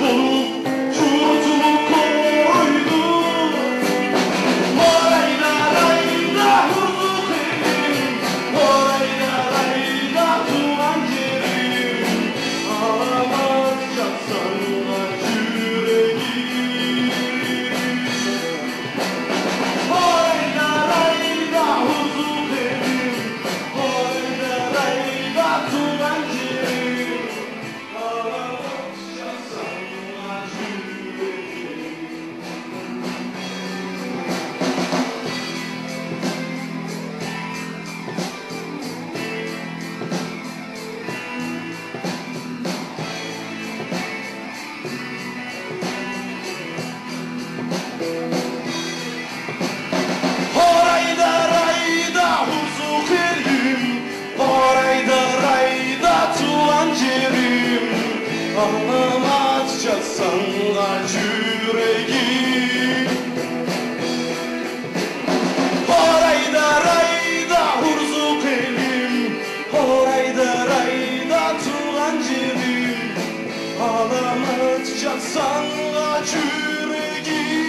bulup çurutumu koydu. Orayda rayda huzur elim, orayda rayda tuğan yerim. Ağlamaz çatsanlar yüreğim. Orayda rayda huzur elim, orayda rayda tuğan yerim. Ağlamaz çatsanlar yüreğim. Orayda rayda huzur elim, orayda rayda tuğan yerim. Ağlamaz çatsanlar yüreğim. Orayda rayda huzur elim, orayda rayda tuğan yerim. Ağlamaz çatsanlar yüreğim.